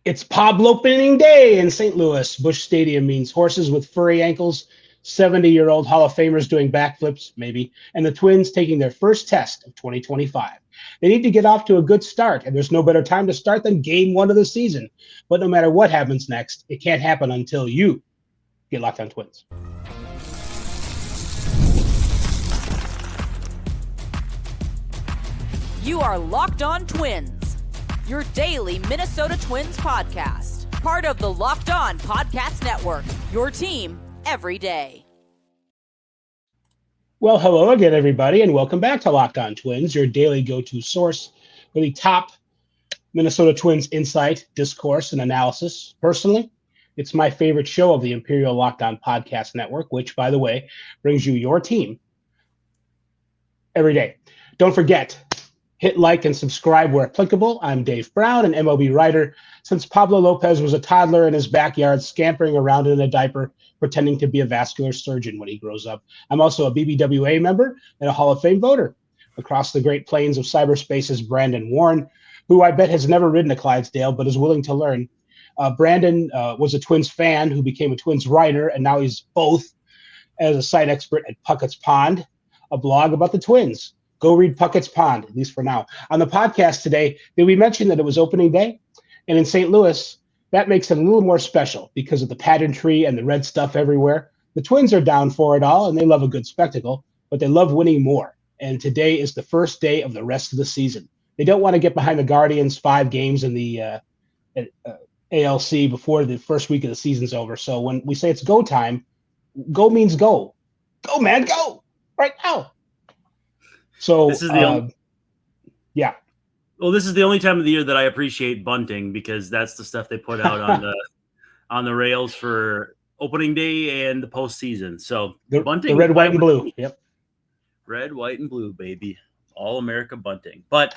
It's Pablo opening day in St. Louis. Busch Stadium means horses with furry ankles, 70-year-old Hall of Famers doing backflips, maybe, and the Twins taking their first test of 2025. They need to get off to a good start, and there's no better time to start than game one of the season. But no matter what happens next, it can't happen until you get Locked On Twins. You are Locked On Twins, your daily Minnesota Twins podcast. Part of the Locked On Podcast Network, your team every day. Well, hello again, everybody, and welcome back to Locked On Twins, your daily go-to source for the top Minnesota Twins insight, discourse, and analysis. Personally, it's my favorite show of the Imperial Locked On Podcast Network, which, by the way, brings you your team every day. Don't forget, hit like and subscribe where applicable. I'm Dave Brown, an MLB writer. Since Pablo Lopez was a toddler in his backyard, scampering around in a diaper, pretending to be a vascular surgeon when he grows up. I'm also a BBWA member and a Hall of Fame voter. Across the Great Plains of cyberspace is Brandon Warren, who I bet has never ridden a Clydesdale, but is willing to learn. Brandon was a Twins fan who became a Twins writer, and now he's both as a site expert at Puckett's Pond, a blog about the Twins. Go read Puckett's Pond, at least for now. On the podcast today, did we mention that it was opening day? And in St. Louis, that makes it a little more special because of the pageantry and the red stuff everywhere. The Twins are down for it all, and they love a good spectacle, but they love winning more. And today is the first day of the rest of the season. They don't want to get behind the Guardians 5 games in the ALC before the first week of the season's over. So when we say it's go time, go means go. Go, man, go right now. So this is the yeah. Well, this is the only time of the year that I appreciate bunting because that's the stuff they put out on the rails for opening day and the postseason. So bunting, the red, white, and blue. Yep. Red, white, and blue, baby. All America bunting. But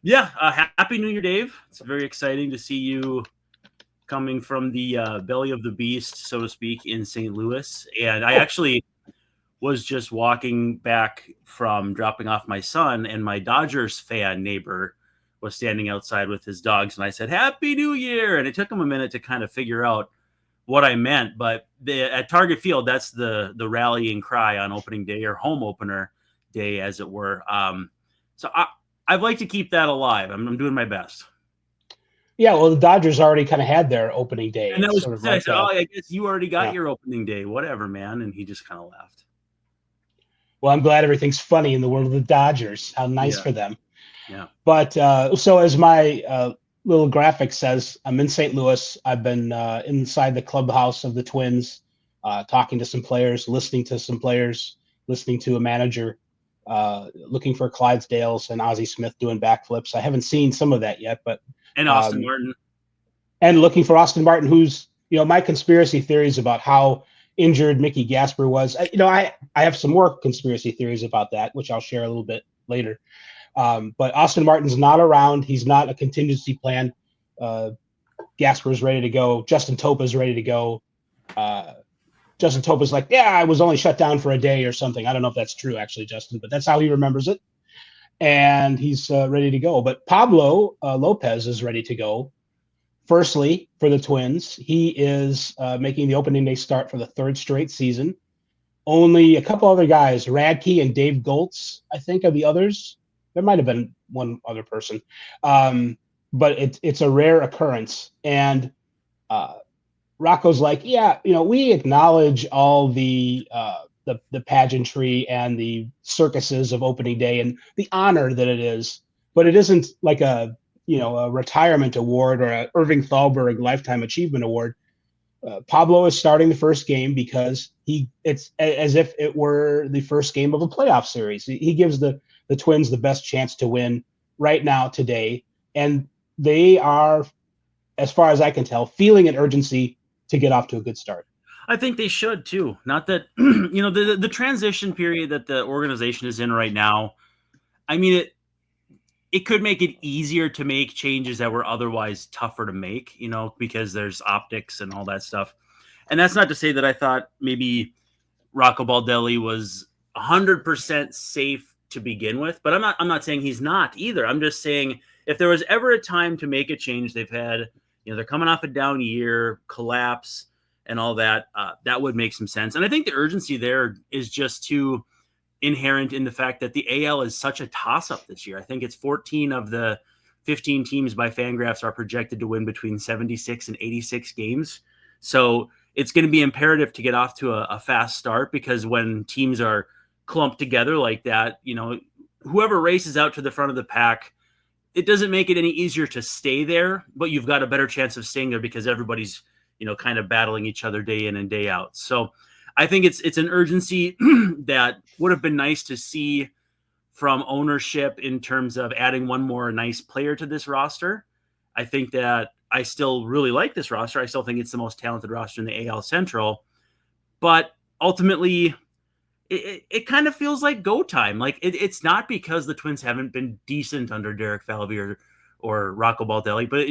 yeah, happy New Year, Dave. It's very exciting to see you coming from the belly of the beast, so to speak, in St. Louis. And I actually was just walking back from dropping off my son, and my Dodgers fan neighbor was standing outside with his dogs, and I said, Happy New Year! And it took him a minute to kind of figure out what I meant, but at Target Field, that's the rallying cry on opening day, or home opener day, as it were. So I'd like to keep that alive. I'm doing my best. Yeah, well, the Dodgers already kind of had their opening day. And that was sort of I said, I guess you already got your opening day. Whatever, man. And he just kind of laughed. Well, I'm glad everything's funny in the world of the Dodgers. How nice for them. Yeah. But so as my little graphic says, I'm in St. Louis. I've been inside the clubhouse of the Twins, talking to some players, listening to some players, listening to a manager, looking for Clydesdales and Ozzie Smith doing backflips. I haven't seen some of that yet, but and Austin Martin. And looking for Austin Martin, who's, my conspiracy theories about how injured Mickey Gasper was. I have some more conspiracy theories about that, which I'll share a little bit later. But Austin Martin's not around. He's not a contingency plan. Gasper's ready to go. Justin Topa's ready to go. Justin Topa's like, I was only shut down for a day or something. I don't know if that's true, actually, Justin, but that's how he remembers it. And he's ready to go. But Pablo Lopez is ready to go. Firstly, for the Twins, he is making the opening day start for the third straight season. Only a couple other guys, Radke and Dave Goltz, I think, are the others. There might have been one other person. But it's a rare occurrence. And Rocco's like, we acknowledge all the pageantry and the circuses of opening day and the honor that it is, but it isn't like a retirement award or a Irving Thalberg Lifetime Achievement Award. Pablo is starting the first game because it's as if it were the first game of a playoff series. He gives the Twins the best chance to win right now today. And they are, as far as I can tell, feeling an urgency to get off to a good start. I think they should too. Not that, the transition period that the organization is in right now. I mean, it could make it easier to make changes that were otherwise tougher to make, because there's optics and all that stuff. And that's not to say that I thought maybe Rocco Baldelli was 100% safe to begin with, but I'm not saying he's not either. I'm just saying if there was ever a time to make a change, they've had, they're coming off a down year, collapse, and all that. That would make some sense. And I think the urgency there is just too inherent in the fact that the AL is such a toss-up this year. I think it's 14 of the 15 teams by Fangraphs are projected to win between 76 and 86 games. So it's going to be imperative to get off to a fast start, because when teams are clumped together like that, whoever races out to the front of the pack, it doesn't make it any easier to stay there, but you've got a better chance of staying there because everybody's, kind of battling each other day in and day out. So I think it's an urgency that would have been nice to see from ownership in terms of adding one more nice player to this roster. I think that I still really like this roster. I still think it's the most talented roster in the AL Central, but ultimately it kind of feels like go time. Like it's not because the Twins haven't been decent under Derek Falvey or Rocco Baldelli, but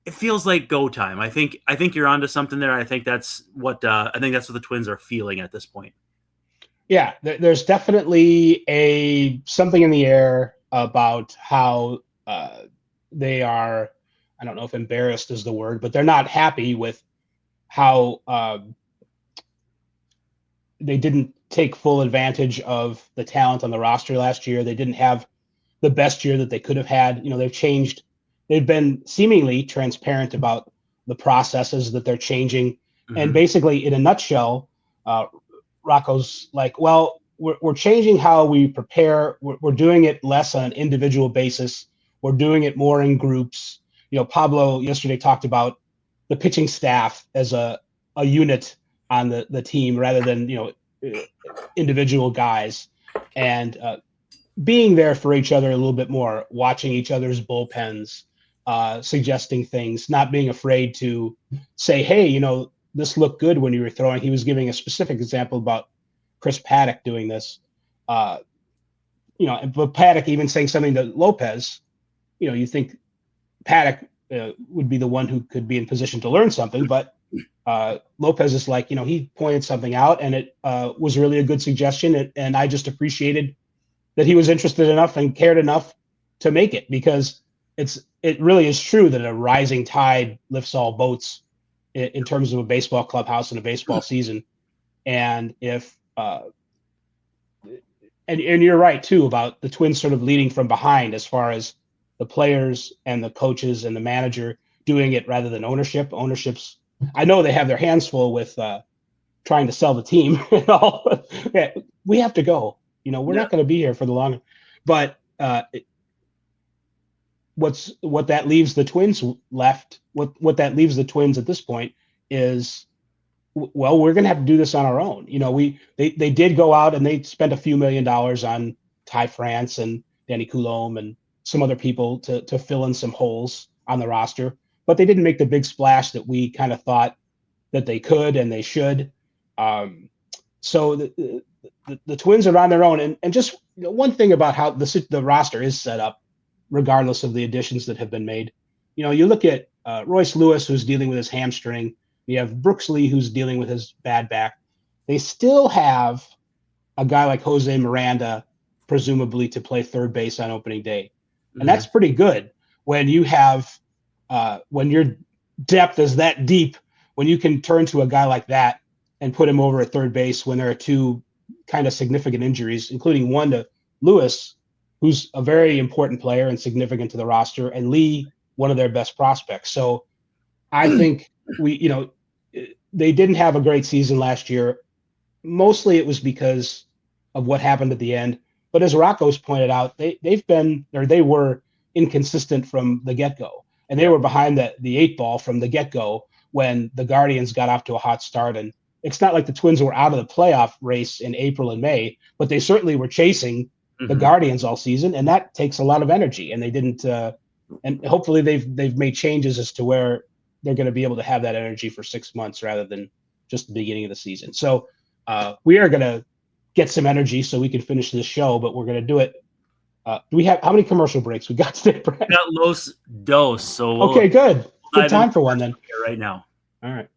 it feels like go time. I think you're onto something there. I think that's what the Twins are feeling at this point. Yeah, there's definitely something in the air about how they are. I don't know if embarrassed is the word, but they're not happy with how they didn't take full advantage of the talent on the roster last year. They didn't have the best year that they could have had. They've changed. They've been seemingly transparent about the processes that they're changing. Mm-hmm. And basically, in a nutshell, Rocco's like, well, we're changing how we prepare. We're doing it less on an individual basis. We're doing it more in groups. Pablo yesterday talked about the pitching staff as a unit on the team rather than, individual guys, and being there for each other a little bit more, watching each other's bullpens, suggesting things, not being afraid to say, hey, this looked good when you were throwing. He was giving a specific example about Chris Paddock doing this, but Paddock even saying something to Lopez, you think Paddock would be the one who could be in position to learn something, but Lopez is like, he pointed something out and it was really a good suggestion. And I just appreciated that he was interested enough and cared enough to make it, because it really is true that a rising tide lifts all boats in terms of a baseball clubhouse and a baseball season. And if and you're right too about the Twins sort of leading from behind as far as the players and the coaches and the manager doing it rather than ownership. Ownership's, I know they have their hands full with trying to sell the team and all. We have to go. We're not going to be here for the long. But what that leaves the Twins left. What that leaves the Twins at this point is, well, we're going to have to do this on our own. They did go out and they spent a few $1 million on Ty France and Danny Coulombe and some other people to fill in some holes on the roster, but they didn't make the big splash that we kind of thought that they could and they should. So the Twins are on their own. And just one thing about how the roster is set up, regardless of the additions that have been made. You look at Royce Lewis, who's dealing with his hamstring. You have Brooks Lee, who's dealing with his bad back. They still have a guy like Jose Miranda, presumably to play third base on opening day. And that's pretty good when you have when your depth is that deep, when you can turn to a guy like that and put him over at third base when there are two kind of significant injuries, including one to Lewis, who's a very important player and significant to the roster, and Lee, one of their best prospects. So I think they didn't have a great season last year. Mostly it was because of what happened at the end. But as Rocco's pointed out, they were inconsistent from the get-go. And they were behind the 8 ball from the get-go when the Guardians got off to a hot start. And it's not like the Twins were out of the playoff race in April and May, but they certainly were chasing the Guardians all season. And that takes a lot of energy. And they didn't and hopefully they've made changes as to where they're going to be able to have that energy for 6 months rather than just the beginning of the season. So we are going to get some energy so we can finish this show, but we're going to do it. Do we have how many commercial breaks we got today, Brad? We got Los Dos. So okay, good. Good time for one then. Right now. All right.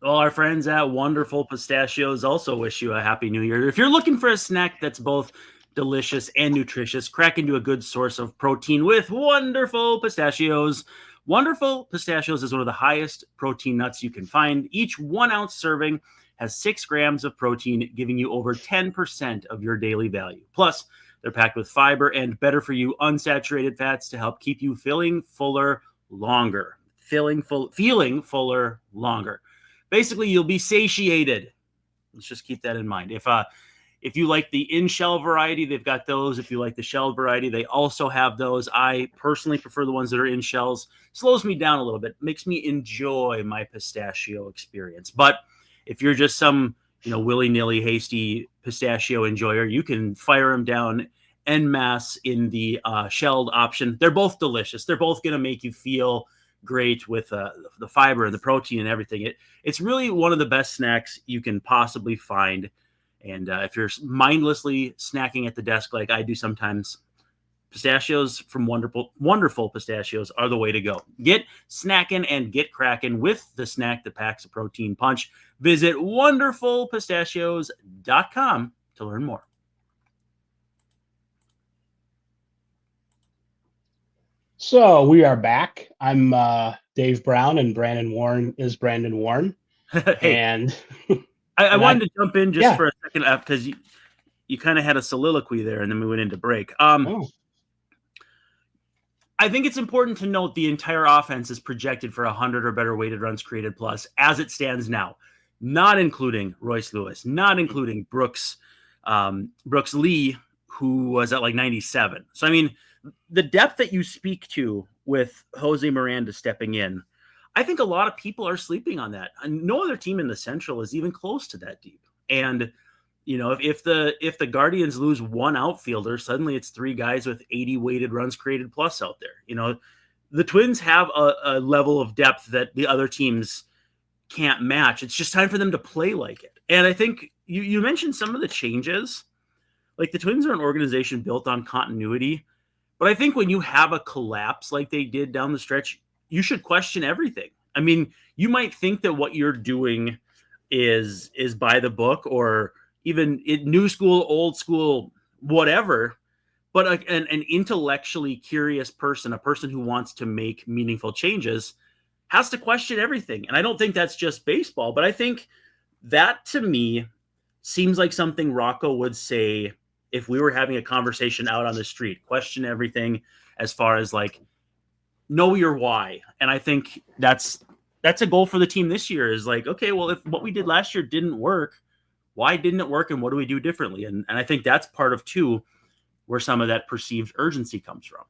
Well, our friends at Wonderful Pistachios also wish you a happy new year. If you're looking for a snack that's both delicious, and nutritious. Crack into a good source of protein with wonderful pistachios. Wonderful Pistachios is one of the highest protein nuts you can find. Each 1 ounce serving has 6 grams of protein, giving you over 10% of your daily value. Plus, they're packed with fiber and better for you unsaturated fats to help keep you feeling fuller longer. Feeling fuller longer. Basically, you'll be satiated. Let's just keep that in mind. If you like the in-shell variety, they've got those. If you like the shelled variety, they also have those. I personally prefer the ones that are in shells. Slows me down a little bit, makes me enjoy my pistachio experience. But if you're just some, willy-nilly, hasty pistachio enjoyer, you can fire them down en masse in the shelled option. They're both delicious. They're both going to make you feel great with the fiber and the protein and everything. It's really one of the best snacks you can possibly find. And if you're mindlessly snacking at the desk like I do sometimes, pistachios from wonderful pistachios are the way to go. Get snackin' and get crackin' with the snack that packs a protein punch. Visit wonderfulpistachios.com to learn more. So we are back. I'm Dave Brown, and Brandon Warren is Brandon Warren. Hey, and I wanted to jump in just for a second because you kind of had a soliloquy there, and then we went into break. I think it's important to note the entire offense is projected for 100 or better weighted runs created plus as it stands now, not including Royce Lewis, not including Brooks Lee, who was at like 97. So, I mean, the depth that you speak to with Jose Miranda stepping in, I think a lot of people are sleeping on that. No other team in the Central is even close to that deep. And, if the Guardians lose one outfielder, suddenly it's 3 guys with 80 weighted runs created plus out there. The Twins have a level of depth that the other teams can't match. It's just time for them to play like it. And I think you mentioned some of the changes. Like, the Twins are an organization built on continuity. But I think when you have a collapse like they did down the stretch, you should question everything. I mean, you might think that what you're doing is by the book, or even new school, old school, whatever. But an intellectually curious person, a person who wants to make meaningful changes, has to question everything. And I don't think that's just baseball, but I think that, to me, seems like something Rocco would say if we were having a conversation out on the street. Question everything as far as, like, know your why. And I think that's a goal for the team this year, is like, okay, well, if what we did last year didn't work, why didn't it work, and what do we do differently? And I think that's part of, too, where some of that perceived urgency comes from.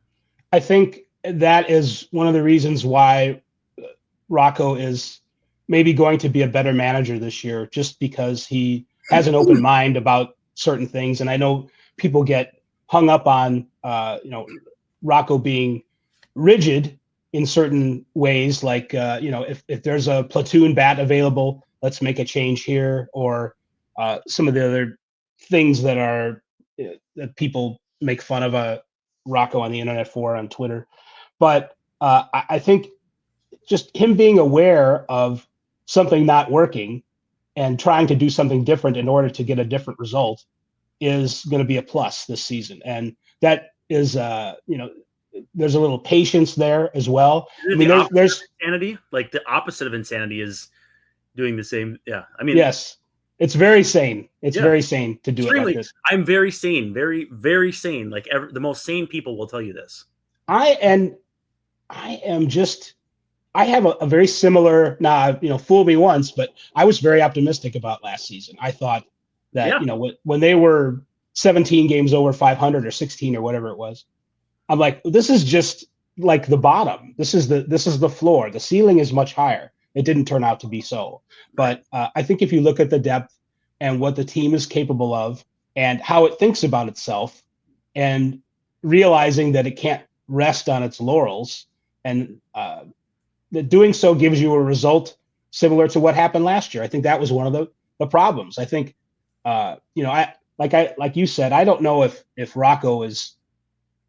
I think that is one of the reasons why Rocco is maybe going to be a better manager this year, just because he has an open mind about certain things. And I know people get hung up on, Rocco being rigid in certain ways, like, if there's a platoon bat available, let's make a change here, or some of the other things that are that people make fun of Rocco on the internet for, on Twitter. But I think just him being aware of something not working and trying to do something different in order to get a different result is going to be a plus this season. And that is, there's a little patience there as well. I mean, there's insanity. Like, the opposite of insanity is doing the same. Yeah. I mean, yes, it's very sane. It's very sane to do it like this. I'm very sane, very, very sane. Like, the most sane people will tell you this. I have a very similar, fool me once, but I was very optimistic about last season. I thought that, when they were 17 games over 500 or 16 or whatever it was, I'm like, this is just like the bottom. This is the floor. The ceiling is much higher. It didn't turn out to be so. But I think if you look at the depth and what the team is capable of and how it thinks about itself, and realizing that it can't rest on its laurels, and that doing so gives you a result similar to what happened last year. I think that was one of the problems. I think, like you said, I don't know if Rocco is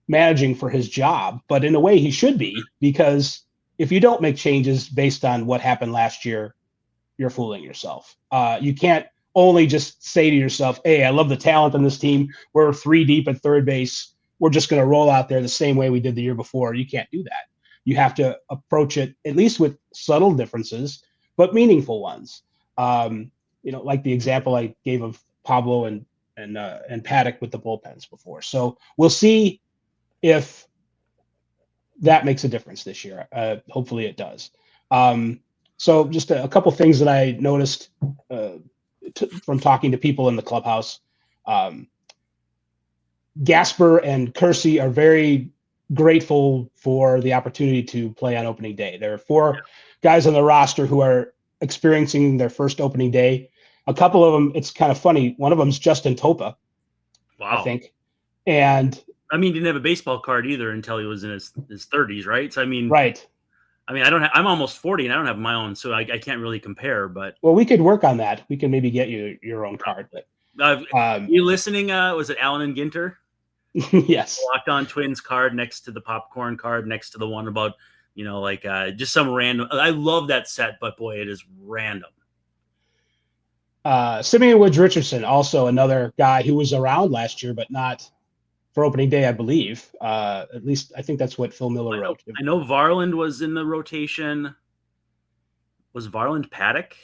managing for his job, but in a way he should be, because if you don't make changes based on what happened last year, you're fooling yourself. You can't only just say to yourself, hey, I love the talent on this team. We're 3 deep at third base. We're just going to roll out there the same way we did the year before. You can't do that. You have to approach it at least with subtle differences, but meaningful ones. Like the example I gave of Pablo and Paddock with the bullpens before. So we'll see if that makes a difference this year. Hopefully it does. So just a couple things that I noticed from talking to people in the clubhouse. Gasper and Kersey are very grateful for the opportunity to play on opening day. There are 4 guys on the roster who are experiencing their first opening day. A couple of them, it's kind of funny. One of them is Justin Topa, wow. I think. And I mean, he didn't have a baseball card either until he was in his 30s, right? So, I mean, right. I mean, I'm almost 40 and I don't have my own, so I can't really compare. But well, we could work on that. We can maybe get you your own card. But you listening? Was it Allen and Ginter? Yes. Locked On Twins card next to the popcorn card next to the one about just some random. I love that set, but boy, it is random. Simeon Woods Richardson, also another guy who was around last year, but not for opening day, I believe. At least I think that's what Phil Miller wrote. I know Varland was in the rotation. Was Varland Paddock?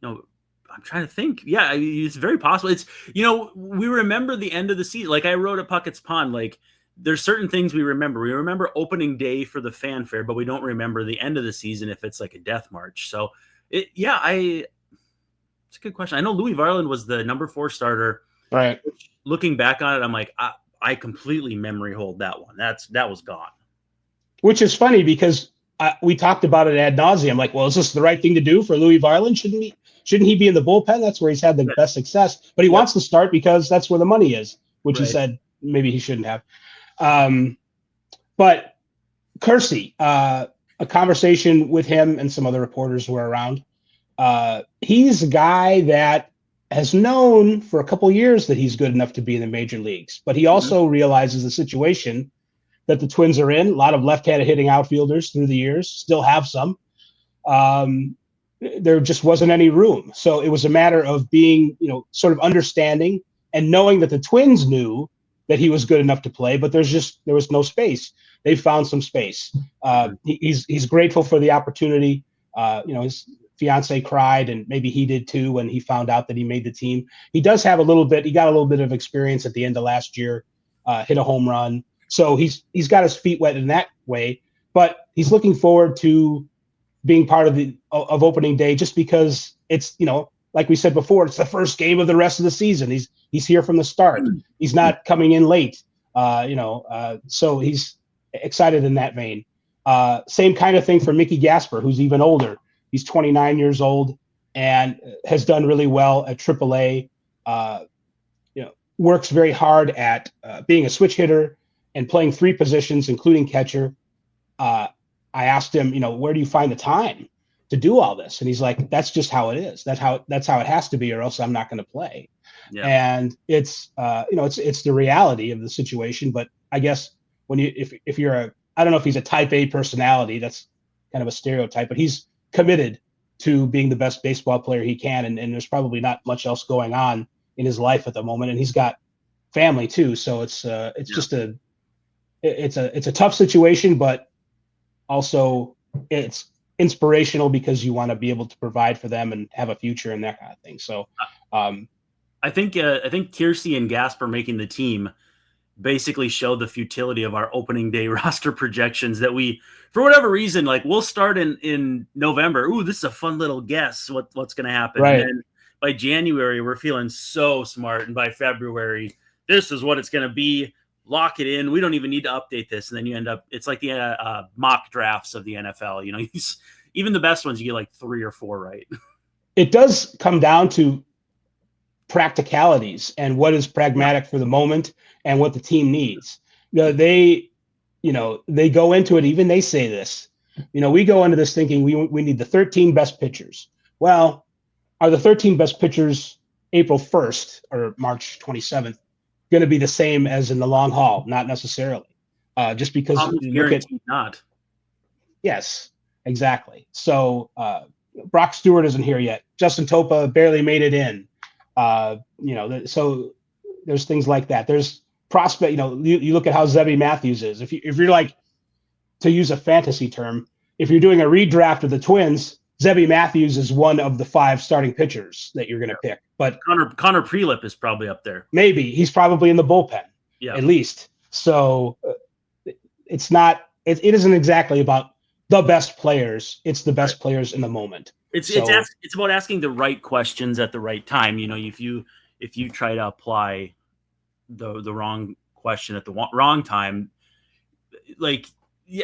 No, I'm trying to think. Yeah, it's very possible. It's, we remember the end of the season. Like I wrote at Puckett's Pond, like there's certain things we remember. We remember opening day for the fanfare, but we don't remember the end of the season if it's like a death march. So it's a good question. I know Louis Varland was the number 4 starter. Right. Looking back on it, I'm like, I completely memory hold that one. That was gone. Which is funny because we talked about it ad nauseum. Like, well, is this the right thing to do for Louis Varland? Shouldn't he be in the bullpen? That's where he's had the best success. But he wants to start because that's where the money is, which he said maybe he shouldn't have. But Kersey, a conversation with him and some other reporters who were around. He's a guy that has known for a couple years that he's good enough to be in the major leagues, but he also realizes the situation that the Twins are in. A lot of left-handed hitting outfielders through the years, still have some. There just wasn't any room. So it was a matter of being, sort of understanding and knowing that the Twins knew that he was good enough to play, but there was no space. They found some space. He's grateful for the opportunity. His fiance cried, and maybe he did too when he found out that he made the team. He got a little bit of experience at the end of last year, hit a home run. So he's got his feet wet in that way, but he's looking forward to being part of opening day just because it's, like we said before, it's the first game of the rest of the season. He's here from the start. He's not coming in late, so he's excited in that vein. Same kind of thing for Mickey Gasper, who's even older. He's 29 years old and has done really well at AAA. Works very hard at being a switch hitter and playing 3 positions, including catcher. I asked him, where do you find the time to do all this? And he's like, that's just how it is. That's how it has to be, or else I'm not going to play. Yeah. And it's the reality of the situation. But I guess if you're I don't know if he's a type A personality, that's kind of a stereotype, but he's committed to being the best baseball player he can. And there's probably not much else going on in his life at the moment. And he's got family too. So it's just it's a tough situation, but also it's inspirational because you want to be able to provide for them and have a future and that kind of thing. So I think Kersey and Gasper making the team basically show the futility of our opening day roster projections that we, for whatever reason, like we'll start in November. Ooh, this is a fun little guess what's going to happen. Right. And then by January, we're feeling so smart. And by February, this is what it's going to be. Lock it in. We don't even need to update this. And then you end up, it's like the mock drafts of the NFL. Even the best ones, you get like 3 or 4 right. It does come down to practicalities and what is pragmatic for the moment and what the team needs. They go into it. Even they say this, we go into this thinking we need the 13 best pitchers. Well, are the 13 best pitchers April 1st or March 27th going to be the same as in the long haul? Not necessarily. Just because you look at not. Yes, exactly. So Brock Stewart isn't here yet. Justin Topa barely made it in. So there's things like that. There's prospect. You look at how Zebby Matthews is. If you're like, to use a fantasy term, if you're doing a redraft of the Twins, Zebby Matthews is one of the 5 starting pitchers that you're going to pick. But Connor Prelip is probably up there. Maybe he's probably in the bullpen, at least. So it's not. It isn't exactly about the best players. It's the best players in the moment. It's about asking the right questions at the right time. If you try to apply the wrong question at the wrong time,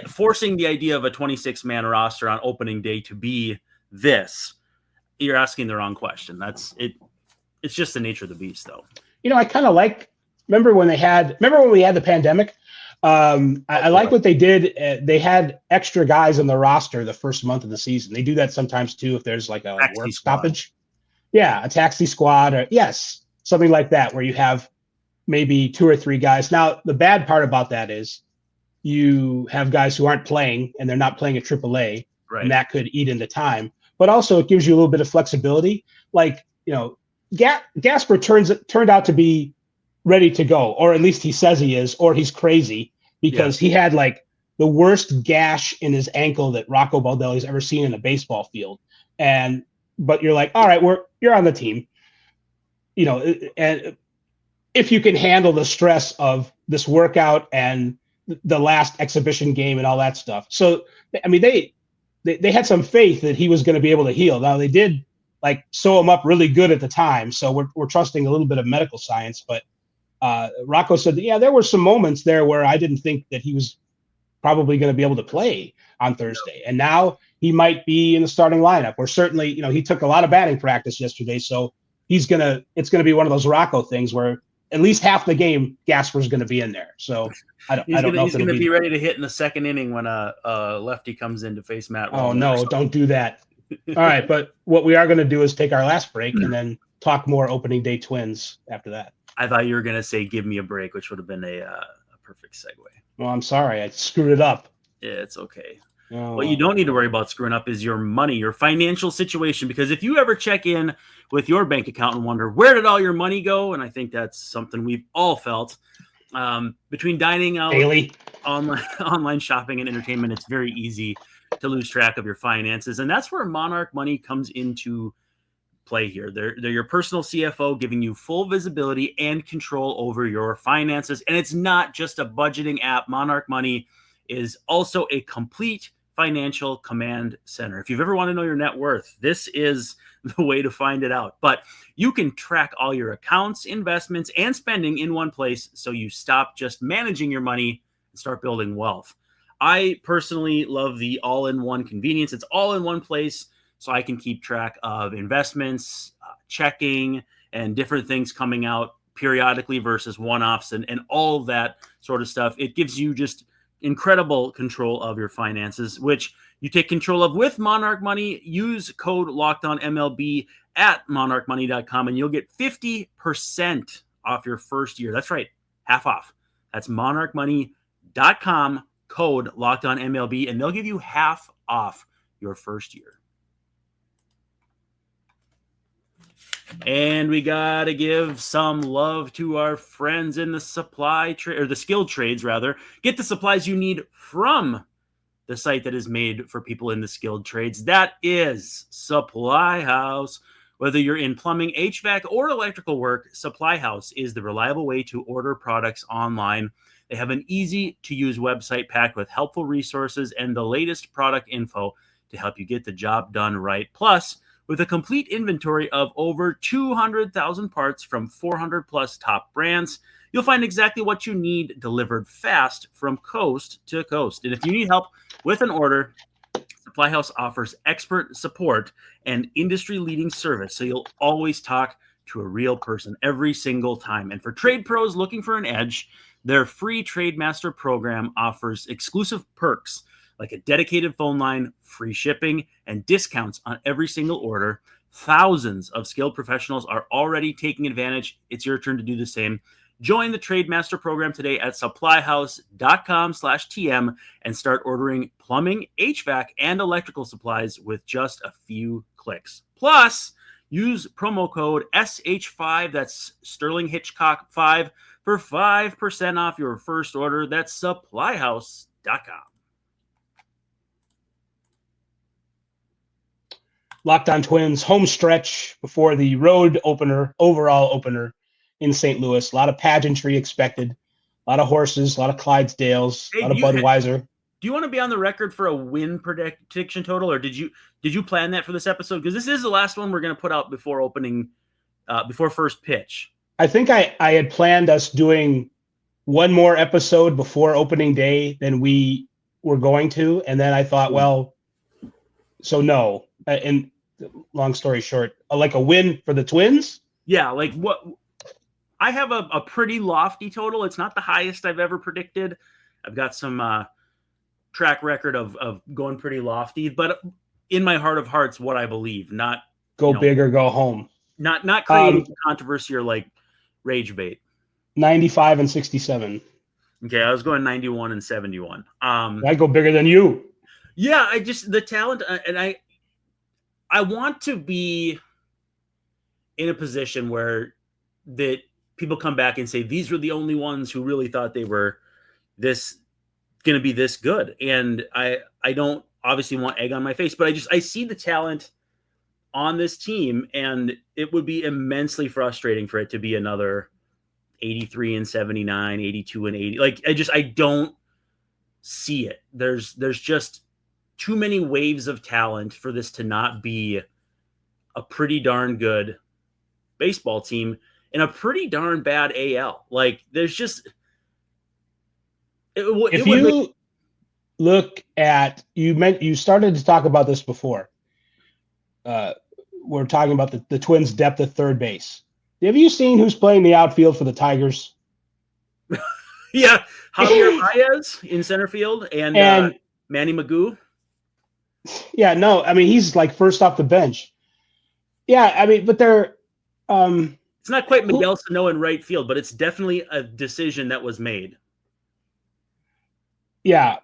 forcing the idea of a 26-man roster on opening day to be this, you're asking the wrong question. That's it. It's just the nature of the beast, though. I kind of remember when we had the pandemic. I like what they did. They had extra guys on the roster the first month of the season. They do that sometimes too if there's like a work stoppage. Yeah, a taxi squad, or something like that, where you have maybe 2 or 3 guys. Now, the bad part about that is you have guys who aren't playing, and they're not playing at AAA, and that could eat into time. But also, it gives you a little bit of flexibility. Gasper turned out to be ready to go, or at least he says he is, or he's crazy, because he had like the worst gash in his ankle that Rocco Baldelli's ever seen in a baseball field. But you're like, all right, you're on the team, and if you can handle the stress of this workout and the last exhibition game and all that stuff. So, I mean, they had some faith that he was going to be able to heal. Now, they did sew him up really good at the time. So we're trusting a little bit of medical science. But Rocco said, there were some moments there where I didn't think that he was probably going to be able to play on Thursday. And now he might be in the starting lineup. Or certainly, he took a lot of batting practice yesterday. So it's going to be one of those Rocco things where at least half the game, Gasper's going to be in there. So I don't know. He's going to be ready to hit in the second inning when a lefty comes in to face Matt. Oh, no, don't do that. All right. But what we are going to do is take our last break and then talk more opening day Twins after that. I thought you were going to say, give me a break, which would have been a perfect segue. Well, I'm sorry. I screwed it up. Yeah, it's okay. What you don't need to worry about screwing up is your money, your financial situation, because if you ever check in with your bank account and wonder, where did all your money go? And I think that's something we've all felt. Between dining out, daily, online shopping, and entertainment, it's very easy to lose track of your finances. And that's where Monarch Money comes into play here. They're your personal CFO, giving you full visibility and control over your finances. And it's not just a budgeting app. Monarch Money is also a complete financial command center. If you've ever wanted to know your net worth, this is the way to find it out. But you can track all your accounts, investments, and spending in one place, so you stop just managing your money and start building wealth. I personally love the all-in-one convenience. It's all in one place, so I can keep track of investments, checking, and different things coming out periodically versus one-offs and all of that sort of stuff. It gives you just incredible control of your finances, which you take control of with Monarch Money. Use code LOCKEDONMLB at monarchmoney.com and you'll get 50% off your first year. That's right, half off. That's monarchmoney.com, code LOCKEDONMLB, and they'll give you half off your first year. And we got to give some love to our friends in the supply trade, or the skilled trades rather. Get the supplies you need from the site that is made for people in the skilled trades. That is Supply House. Whether you're in plumbing, HVAC, or electrical work, Supply House is the reliable way to order products online. They have an easy-to-use website packed with helpful resources and the latest product info to help you get the job done right. Plus, with a complete inventory of over 200,000 parts from 400 plus top brands, you'll find exactly what you need delivered fast from coast to coast. And if you need help with an order, Supply House offers expert support and industry-leading service, so you'll always talk to a real person every single time. And for trade pros looking for an edge, their free Trademaster program offers exclusive perks like a dedicated phone line, free shipping, and discounts on every single order. Thousands of skilled professionals are already taking advantage. It's your turn to do the same. Join the Trademaster program today at supplyhouse.com/TM and start ordering plumbing, HVAC, and electrical supplies with just a few clicks. Plus, Use promo code SH5, that's Sterling Hitchcock 5, for 5% off your first order. That's supplyhouse.com. Locked On Twins home stretch before the road opener, overall opener in St. Louis. A lot of pageantry expected. A lot of horses, a lot of Clydesdales, a lot of Budweiser. Do you want to be on the record for a win prediction total, or did you plan that for this episode? Because this is the last one we're going to put out before before first pitch. I think I had planned us doing one more episode before opening day than we were going to, and then I thought, well, so no. And long story short, like a win for the Twins. Yeah, like what? I have a pretty lofty total. It's not the highest I've ever predicted. I've got some track record of going pretty lofty, but in my heart of hearts, what I believe, not go big or go home, not creating controversy or like rage bait. 95 and 67. Okay, I was going 91 and 71. I go bigger than you. Yeah, I just the talent, and I want to be in a position where that people come back and say these were the only ones who really thought they were going to be this good. And I don't obviously want egg on my face, but I see the talent on this team, and it would be immensely frustrating for it to be another 83 and 79, 82 and 80. Like I don't see it. There's just too many waves of talent for this to not be a pretty darn good baseball team in a pretty darn bad AL. Like there's just if you look at you started to talk about this before. We're talking about the Twins' depth at third base. Have you seen who's playing the outfield for the Tigers? Yeah, Javier Baez in center field and Manny Magoo. Yeah, no, I mean he's like first off the bench. Yeah, I mean, but they're it's not quite Miguel Sano in right field, but it's definitely a decision that was made. Yeah,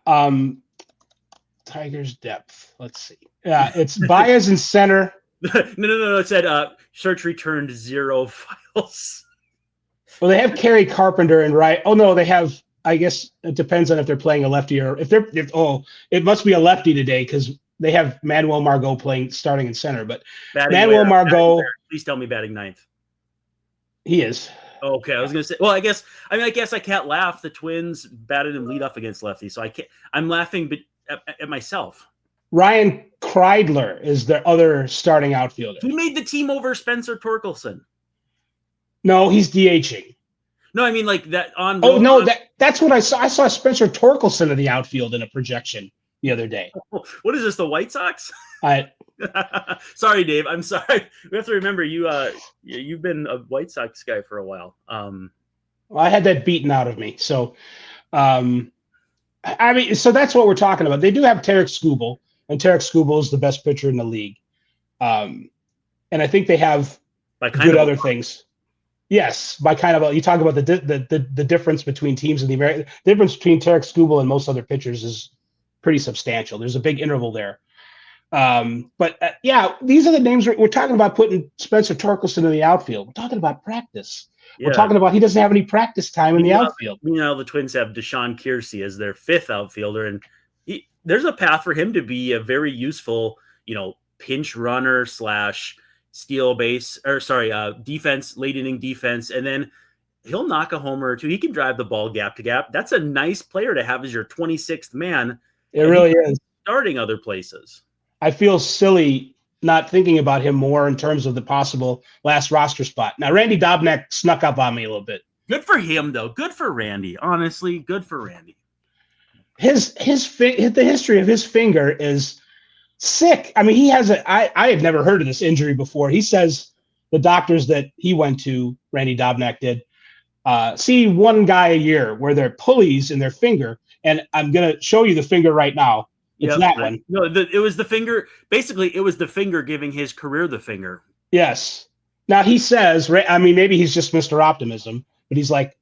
Tigers depth. Let's see. Yeah, it's Baez in center. No. It said search returned 0 files. Well, they have Kerry Carpenter in right. Oh no, they have. I guess it depends on if they're playing a lefty or if it must be a lefty today because they have Manuel Margot starting in center. But Manuel Margot, please tell me batting ninth. He is. Okay, I was gonna say. Well, I guess I can't laugh. The Twins batted him lead off against lefty, so I can't. I'm laughing at myself. Ryan Kreidler is the other starting outfielder. He made the team over Spencer Torkelson. No, he's DHing. No, I mean like that on. Oh no, that's what I saw. I saw Spencer Torkelson in the outfield in a projection the other day. What is this? The White Sox? Sorry, Dave. I'm sorry. We have to remember you've been a White Sox guy for a while. Well, I had that beaten out of me. So, so that's what we're talking about. They do have Tarek Skubal, and Tarek Skubal is the best pitcher in the league. And I think they have good other things. Yes, by kind of you talk about the difference between teams in the American difference between Tarek Skubal and most other pitchers is pretty substantial. There's a big interval there. But these are the names we're talking about putting Spencer Torkelson in the outfield. We're talking about practice. Yeah. We're talking about he doesn't have any practice time in the outfield. The Twins have Deshaun Kiersey as their fifth outfielder, and there's a path for him to be a very useful, pinch runner / steal base defense, late inning defense, and then he'll knock a homer or two. He can drive the ball gap to gap. That's a nice player to have as your 26th man. It really is. Starting other places. I feel silly not thinking about him more in terms of the possible last roster spot. Now, Randy Dobnak snuck up on me a little bit. Good for him, though. Good for Randy. Honestly, good for Randy. The history of his finger is sick. I mean, he has I had never heard of this injury before. He says the doctors that he went to, Randy Dobnak did, see one guy a year where they're pulleys in their finger. And I'm going to show you the finger right now. It's that one. No, it was the finger. Basically, it was the finger giving his career the finger. Yes. Now he says, maybe he's just Mr. Optimism, but he's like,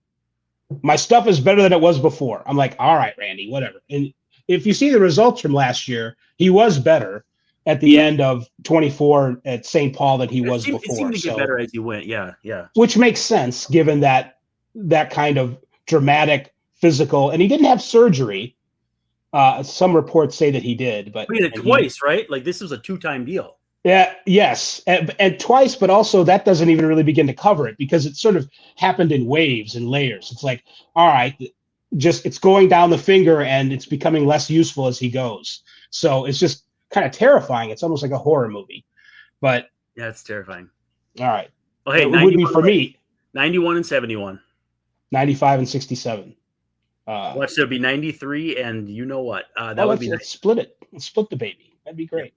my stuff is better than it was before. I'm like, all right, Randy, whatever. And if you see the results from last year, he was better. at the end of 24 at St. Paul than he was It before. seemed to get better as he went. Yeah. Which makes sense given that kind of dramatic physical, and he didn't have surgery. Some reports say that he did, but he did it twice, right? Like this was a 2-time deal. Yeah, yes, and twice, but also that doesn't even really begin to cover it because it sort of happened in waves and layers. It's like, all right, just it's going down the finger and it's becoming less useful as he goes. So it's just kind of terrifying. It's almost like a horror movie. But yeah, it's terrifying. All right. Okay, it would be for me. 91 and 71. 95 and 67. Watch, there'll be 93, and you know what? That would be nice. Let's split it. Let's split the baby. That'd be great.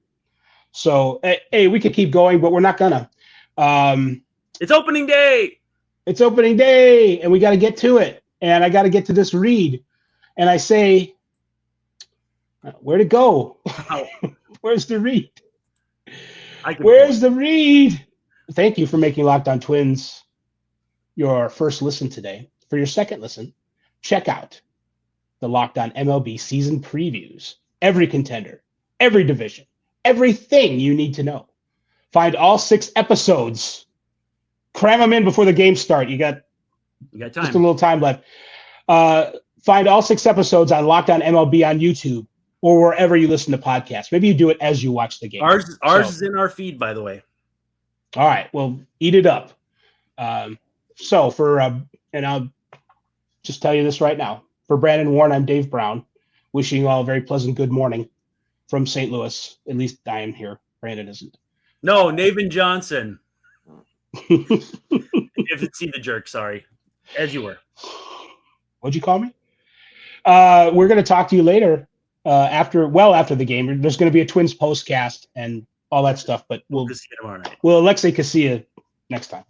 So, hey, we could keep going, but we're not gonna. It's opening day. It's opening day, and we got to get to it. And I got to get to this read. And I say, where'd it go? Where's the read? Where's the read? Thank you for making Locked On Twins your first listen today. For your second listen, check out the Locked On MLB season previews. Every contender, every division, everything you need to know. Find all 6 episodes. Cram them in before the games start. You got time. Just a little time left. Find all 6 episodes on Locked On MLB on YouTube or wherever you listen to podcasts. Maybe you do it as you watch the game. Ours is in our feed, by the way. All right. Well, eat it up. And I'll just tell you this right now. For Brandon Warren, I'm Dave Brown. Wishing you all a very pleasant good morning from St. Louis. At least I am here. Brandon isn't. No, Nathan Johnson. If it's see the jerk, sorry. As you were. What'd you call me? We're going to talk to you later after the game. There's going to be a Twins postcast and all that stuff, but we'll Alexei Casilla next time.